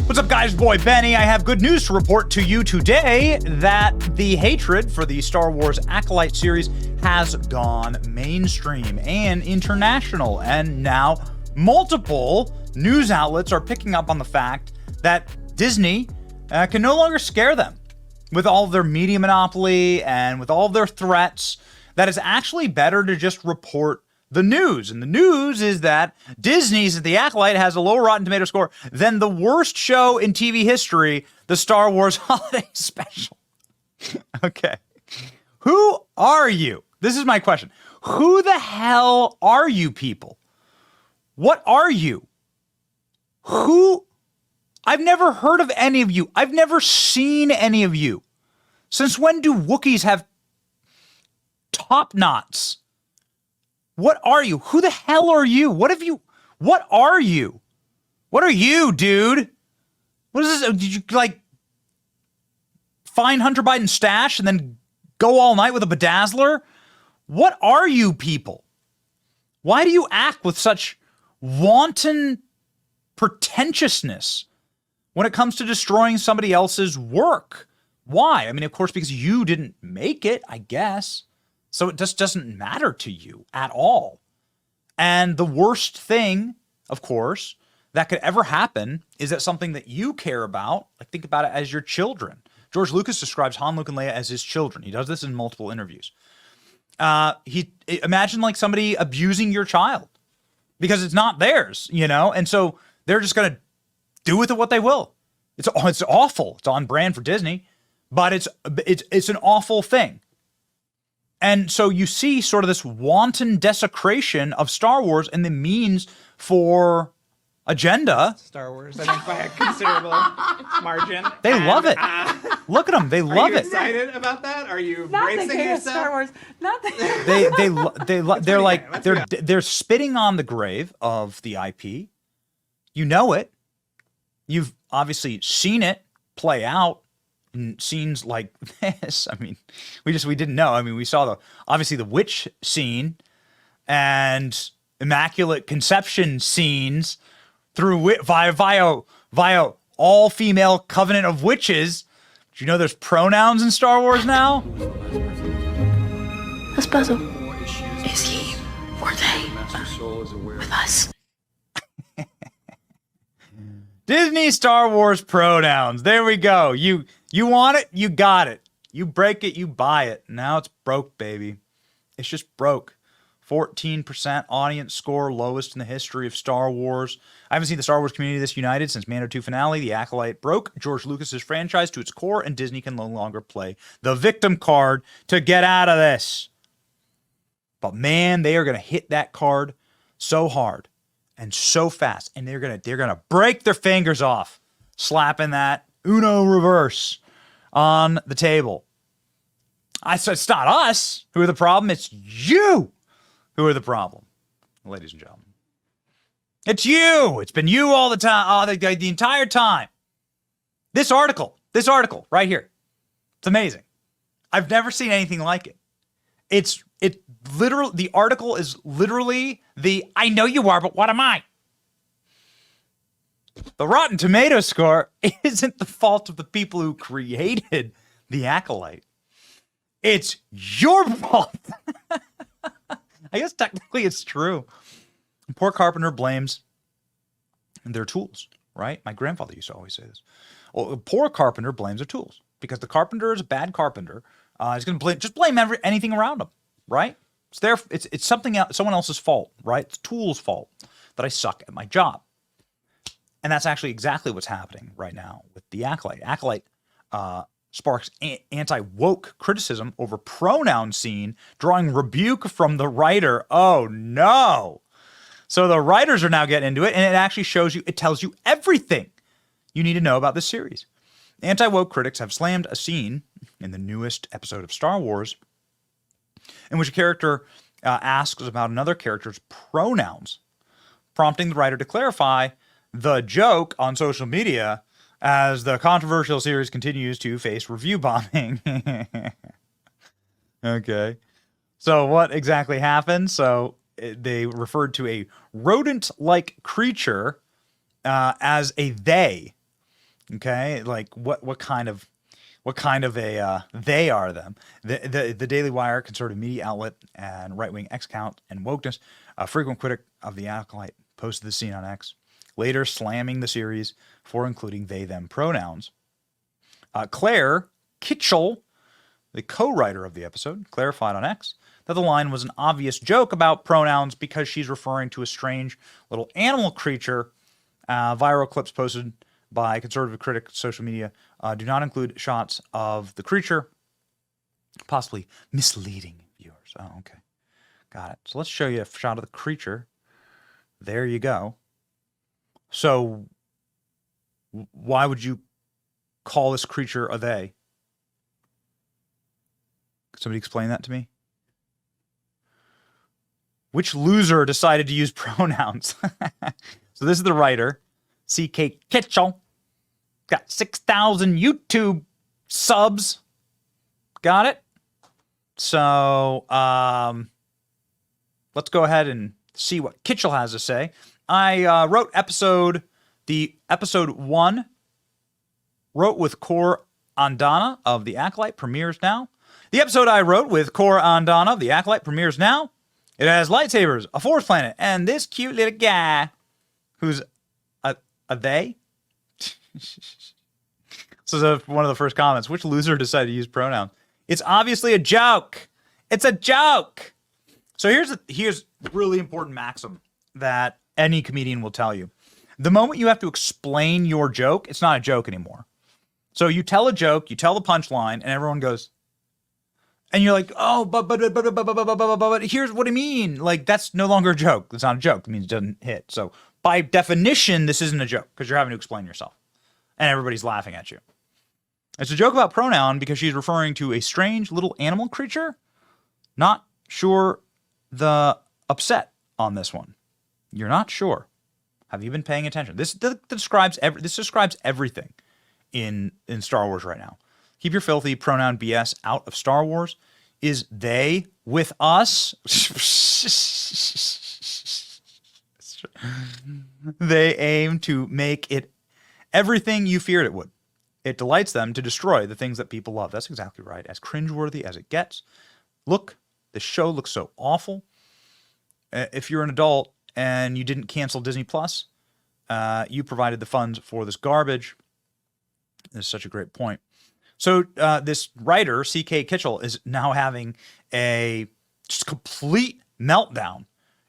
What's up, guys? Boy Benny. I have good news to report to you today that the hatred for the Star Wars Acolyte series has gone mainstream and international, and now multiple news outlets are picking up on the fact that Disney can no longer scare them with all of their media monopoly and with all of their threats, that it's actually better to just report the news. And the news is that Disney's The Acolyte has a lower Rotten Tomato score than the worst show in TV history, the Star Wars Holiday Special. Okay. Who are you? This is my question. Who the hell are you people? What are you? Who? I've never heard of any of you. I've never seen any of you. Since when do Wookiees have top knots? What are you? Who the hell are you? What are you? What are you, dude? What is this? Did you, like, find Hunter Biden's stash and then go all night with a bedazzler? What are you people? Why do you act with such wanton pretentiousness when it comes to destroying somebody else's work? Why? I mean, of course, because you didn't make it, I guess. So it just doesn't matter to you at all. And the worst thing, of course, that could ever happen is that something that you care about, like, think about it as your children. George Lucas describes Han, Luke, and Leia as his children. He does this in multiple interviews. Imagine like somebody abusing your child because it's not theirs, you know? And so they're just going to do with it what they will. It's awful. It's on brand for Disney, but it's an awful thing. And so you see sort of this wanton desecration of Star Wars and the means for agenda. Star Wars, I think, by a considerable margin. They love it. Look at them. They love it. Are you excited about that? Are you bracing yourself? Star Wars. They're spitting on the grave of the IP. You know it. You've obviously seen it play out in scenes like this. I mean, we didn't know. I mean, we saw obviously the witch scene and Immaculate Conception scenes through via all female covenant of witches. Do you know there's pronouns in Star Wars now? This puzzle is he or they with us. Disney Star Wars pronouns. There we go. You want it, you got it. You break it, you buy it. Now it's broke, baby. It's just broke. 14% audience score, lowest in the history of Star Wars. I haven't seen the Star Wars community this united since Mando 2 finale. The Acolyte broke George Lucas's franchise to its core, and Disney can no longer play the victim card to get out of this. But man, they are going to hit that card so hard and so fast, and they're gonna break their fingers off, slapping that Uno reverse on the table. It's not us who are the problem. It's you who are the problem, ladies and gentlemen. It's you. It's been you all the time, the entire time. This article right here. It's amazing. I've never seen anything like it. It's literally, the article is literally the I know you are, but what am I? The Rotten Tomato score isn't the fault of the people who created the Acolyte. It's your fault. I guess technically it's true. Poor Carpenter blames their tools, right? My grandfather used to always say this. Well, poor Carpenter blames their tools because the carpenter is a bad carpenter. He's going to blame anything around him, right? It's something else, someone else's fault, right? It's tool's fault that I suck at my job. And that's actually exactly what's happening right now with the Acolyte. Acolyte sparks anti-woke criticism over pronoun scene, drawing rebuke from the writer. Oh, no. So the writers are now getting into it, and it actually it tells you everything you need to know about this series. Anti-woke critics have slammed a scene in the newest episode of Star Wars in which a character asks about another character's pronouns, prompting the writer to clarify the joke on social media as the controversial series continues to face review bombing. Okay. So what exactly happened? So they referred to a rodent-like creature as a they. Okay, like what kind of a they are them. The Daily Wire, conservative media outlet and right-wing X account and wokeness, a frequent critic of the Acolyte, posted the scene on X, later slamming the series for including they them pronouns. Claire Kitchell, the co-writer of the episode, clarified on X that the line was an obvious joke about pronouns because she's referring to a strange little animal creature. Viral clips posted by conservative critic social media do not include shots of the creature, possibly misleading viewers. Oh, okay. Got it. So let's show you a shot of the creature. There you go. So why would you call this creature a they? Could somebody explain that to me? Which loser decided to use pronouns? So this is the writer, C.K. Kitchell. Got 6,000 YouTube subs. Got it? So let's go ahead and see what Kitchell has to say. I wrote episode 1, wrote with Cor Andana of The Acolyte, premieres now. The episode I wrote with Cor Andana of The Acolyte premieres now. It has lightsabers, a forest planet, and this cute little guy who's a they. So one of the first comments, which loser decided to use pronouns? It's obviously a joke. It's a joke. So here's really important maxim that any comedian will tell you. The moment you have to explain your joke, it's not a joke anymore. So you tell a joke, you tell the punchline, and everyone goes, and you're like, oh, but here's what I mean. Like, that's no longer a joke. It's not a joke. It means it doesn't hit. So by definition, this isn't a joke because you're having to explain yourself. And everybody's laughing at you. It's a joke about pronoun because she's referring to a strange little animal creature. Not sure the upset on this one. You're not sure. Have you been paying attention? This describes everything in Star Wars right now. Keep your filthy pronoun BS out of Star Wars. Is they with us? They aim to make it everything you feared it would. It delights them to destroy the things that people love. That's exactly right. As cringeworthy as it gets. Look, the show looks so awful. If you're an adult and you didn't cancel Disney Plus, you provided the funds for this garbage. This is such a great point. So this writer, C.K. Kitchell, is now having a just complete meltdown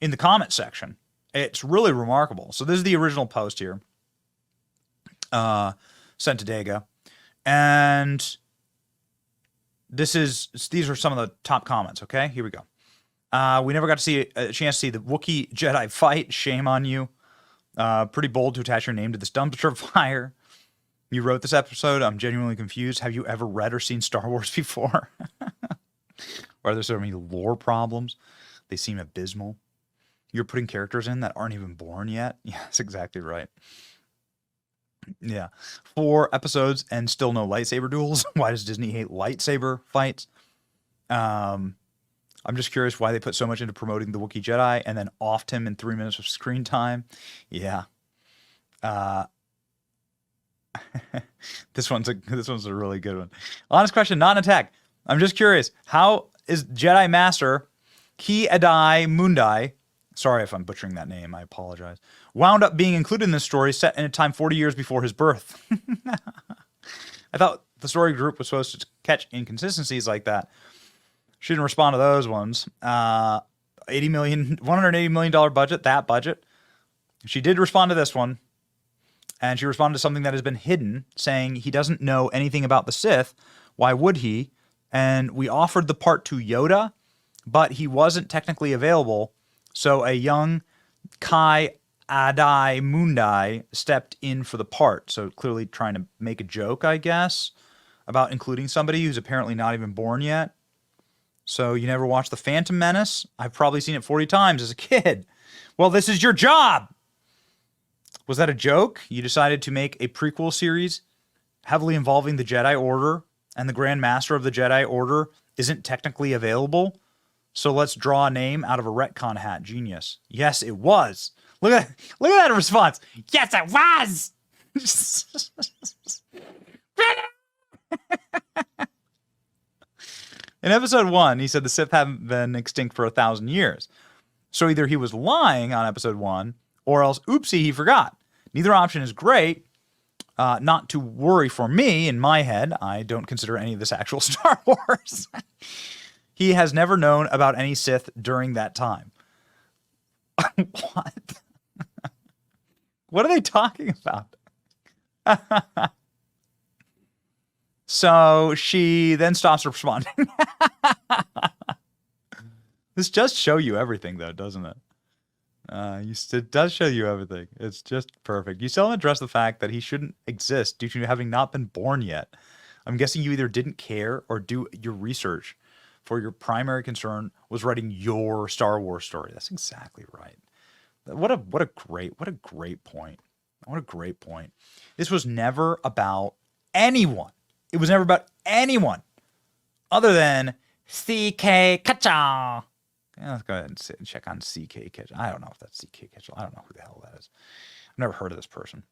in the comment section. It's really remarkable. So this is the original post here, sent a day ago. And these are some of the top comments, okay? Here we go. We never got to see a chance to see the Wookiee Jedi fight. Shame on you. Pretty bold to attach your name to this dumpster fire. You wrote this episode. I'm genuinely confused. Have you ever read or seen Star Wars before? Are there so many lore problems? They seem abysmal. You're putting characters in that aren't even born yet? Yeah, that's exactly right. Yeah. 4 episodes and still no lightsaber duels. Why does Disney hate lightsaber fights? I'm just curious why they put so much into promoting the Wookiee Jedi and then offed him in 3 minutes of screen time. Yeah. This one's a really good one. Honest question, not an attack. I'm just curious. How is Jedi Master Ki-Adai Mundai, sorry if I'm butchering that name, I apologize, wound up being included in this story set in a time 40 years before his birth? I thought the story group was supposed to catch inconsistencies like that. She didn't respond to those ones. $180 million budget, that budget. She did respond to this one. And she responded to something that has been hidden, saying he doesn't know anything about the Sith. Why would he? And we offered the part to Yoda, but he wasn't technically available. So a young Ki-Adai Mundai stepped in for the part. So clearly trying to make a joke, I guess, about including somebody who's apparently not even born yet. So you never watched The Phantom Menace? I've probably seen it 40 times as a kid. Well, this is your job. Was that a joke? You decided to make a prequel series heavily involving the Jedi Order, and the Grand Master of the Jedi Order isn't technically available? So let's draw a name out of a retcon hat. Genius. Yes, it was. Look at that response. Yes, it was. In episode 1, he said the Sith haven't been extinct for 1,000 years. So either he was lying on episode 1, or else, oopsie, he forgot. Neither option is great. Not to worry for me, in my head, I don't consider any of this actual Star Wars. He has never known about any Sith during that time. What? What are they talking about? So she then stops responding. This does show you everything, though, doesn't it? It does show you everything. It's just perfect. You still haven't addressed the fact that he shouldn't exist due to having not been born yet. I'm guessing you either didn't care or do your research for your primary concern was writing your Star Wars story. That's exactly right. What a great point. What a great point. This was never about anyone. It was never about anyone other than CK Ketchum. Yeah, let's go ahead and check on CK Ketchum. I don't know if that's CK Ketchum. I don't know who the hell that is. I've never heard of this person.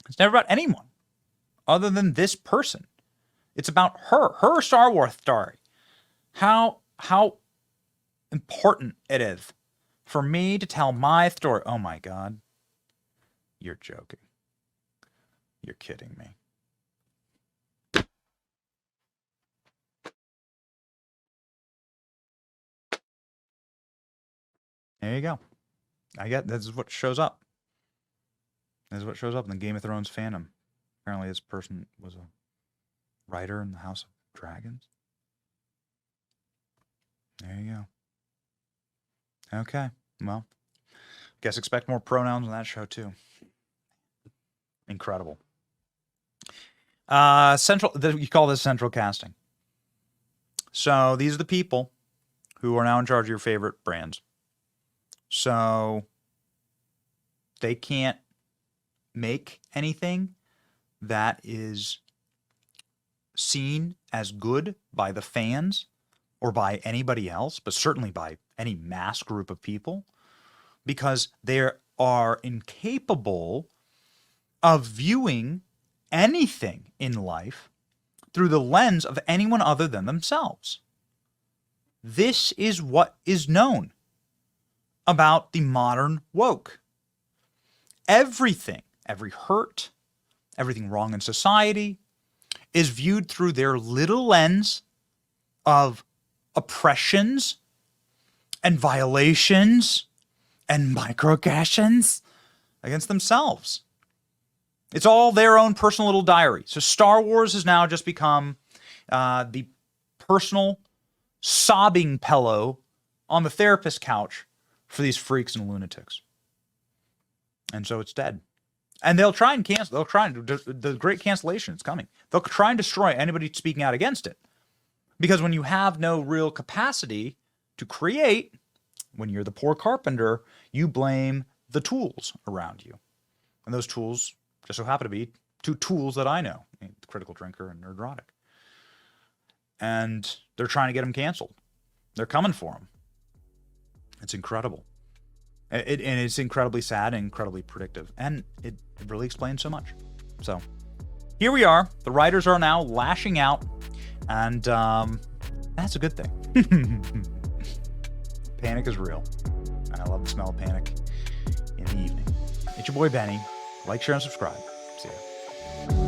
It's never about anyone other than this person. It's about her Star Wars story. How important it is for me to tell my story. Oh my God. You're joking. You're kidding me. There you go. This is what shows up. This is what shows up in the Game of Thrones fandom. Apparently this person was a writer in the House of Dragons. There you go. Okay. Well, guess expect more pronouns on that show too. Incredible. You call this central casting. So these are the people who are now in charge of your favorite brands. So they can't make anything that is seen as good by the fans or by anybody else, but certainly by any mass group of people, because they are incapable of viewing anything in life through the lens of anyone other than themselves. This is what is known about the modern woke. Everything, every hurt, everything wrong in society is viewed through their little lens of oppressions and violations and microaggressions against themselves. It's all their own personal little diary. So Star Wars has now just become the personal sobbing pillow on the therapist couch for these freaks and lunatics. And so it's dead. And they'll try and cancel. The great cancellation is coming. They'll try and destroy anybody speaking out against it. Because when you have no real capacity to create, when you're the poor carpenter, you blame the tools around you. And those tools just so happen to be two tools that I know, the Critical Drinker and Nerdrotic. And they're trying to get them canceled. They're coming for them. It's incredible. And it's incredibly sad and incredibly predictive. And it really explains so much. So here we are. The writers are now lashing out. And that's a good thing. Panic is real. And I love the smell of panic in the evening. It's your boy Benny. Like, share, and subscribe. See ya.